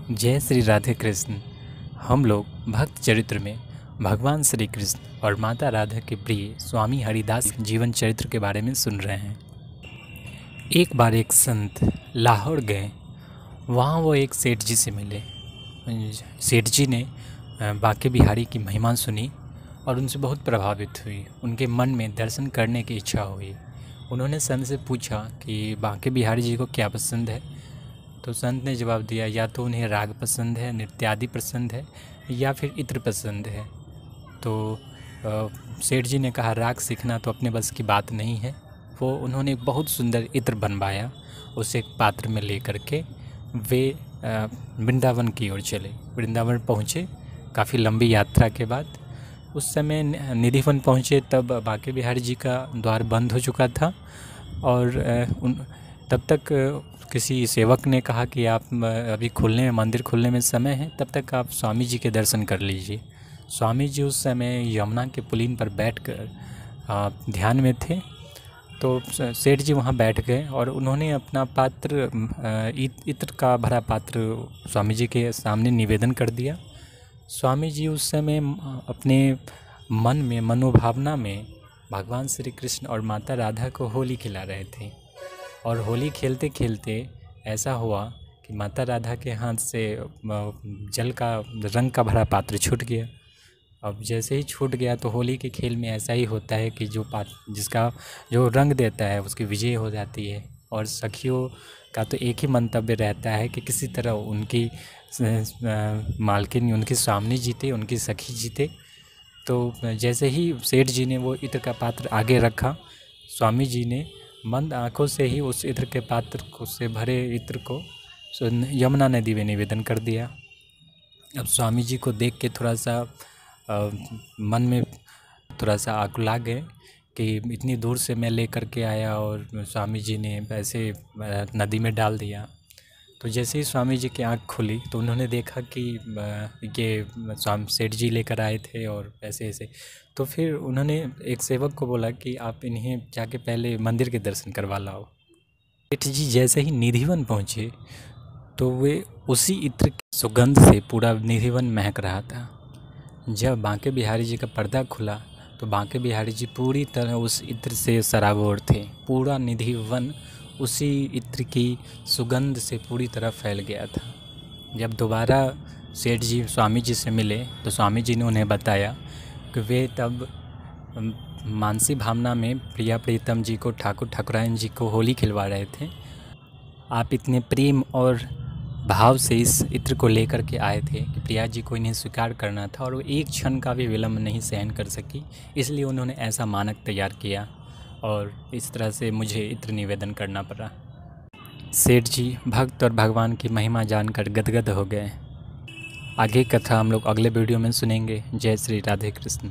जय श्री राधे कृष्ण। हम लोग भक्त चरित्र में भगवान श्री कृष्ण और माता राधा के प्रिय स्वामी हरिदास जीवन चरित्र के बारे में सुन रहे हैं। एक बार एक संत लाहौर गए। वहाँ वो एक सेठ जी से मिले। सेठ जी ने बांके बिहारी की महिमा सुनी और उनसे बहुत प्रभावित हुई। उनके मन में दर्शन करने की इच्छा हुई। उन्होंने संत से पूछा कि बांके बिहारी जी को क्या पसंद है। तो संत ने जवाब दिया, या तो उन्हें राग पसंद है, नृत्य आदि पसंद है, या फिर इत्र पसंद है। तो सेठ जी ने कहा, राग सीखना तो अपने बस की बात नहीं है। वो उन्होंने एक बहुत सुंदर इत्र बनवाया। उसे एक पात्र में ले करके वे वृंदावन की ओर चले। वृंदावन पहुँचे। काफ़ी लंबी यात्रा के बाद उस समय निधिवन पहुँचे, तब बांके बिहारी जी का द्वार बंद हो चुका था। और तब तक किसी सेवक ने कहा कि आप अभी मंदिर खुलने में समय है, तब तक आप स्वामी जी के दर्शन कर लीजिए। स्वामी जी उस समय यमुना के पुलिन पर बैठकर ध्यान में थे। तो सेठ जी वहाँ बैठ गए और उन्होंने अपना पात्र इत्र का भरा पात्र स्वामी जी के सामने निवेदन कर दिया। स्वामी जी उस समय अपने मन में मनोभावना में भगवान श्री कृष्ण और माता राधा को होली खिला रहे थे। और होली खेलते खेलते ऐसा हुआ कि माता राधा के हाथ से जल का रंग का भरा पात्र छूट गया। अब जैसे ही छूट गया तो होली के खेल में ऐसा ही होता है कि जिसका जो रंग देता है उसकी विजय हो जाती है। और सखियों का तो एक ही मंतव्य रहता है कि किसी तरह उनकी मालकिन उनके सामने जीते, उनकी सखी जीते। तो जैसे ही सेठ जी ने वो इत्र का पात्र आगे रखा, स्वामी जी ने मंद आँखों से ही उस इत्र के पात्र को से भरे इत्र को यमुना नदी में निवेदन कर दिया। अब स्वामी जी को देख के थोड़ा सा मन में थोड़ा सा आकुला गए कि इतनी दूर से मैं लेकर के आया और स्वामी जी ने ऐसे नदी में डाल दिया। तो जैसे ही स्वामी जी की आँख खुली तो उन्होंने देखा कि ये सेठ जी लेकर आए थे और ऐसे ऐसे। तो फिर उन्होंने एक सेवक को बोला कि आप इन्हें जाके पहले मंदिर के दर्शन करवा लाओ। सेठ जी जैसे ही निधिवन पहुँचे तो वे उसी इत्र की सुगंध से पूरा निधिवन महक रहा था। जब बांके बिहारी जी का पर्दा खुला तो बांके बिहारी जी पूरी तरह उस इत्र से सराबोर थे। पूरा निधिवन उसी इत्र की सुगंध से पूरी तरह फैल गया था। जब दोबारा सेठ जी स्वामी जी से मिले तो स्वामी जी ने उन्हें बताया कि वे तब मानसी भावना में प्रिया प्रीतम जी को ठाकुर ठाकुरायन जी को होली खिलवा रहे थे। आप इतने प्रेम और भाव से इस इत्र को लेकर के आए थे कि प्रिया जी को इन्हें स्वीकार करना था और वो एक क्षण का भी विलम्ब नहीं सहन कर सकी। इसलिए उन्होंने ऐसा मानक तैयार किया और इस तरह से मुझे इत्र निवेदन करना पड़ा। सेठ जी भक्त और भगवान की महिमा जानकर गदगद हो गए। आगे कथा हम लोग अगले वीडियो में सुनेंगे। जय श्री राधे कृष्ण।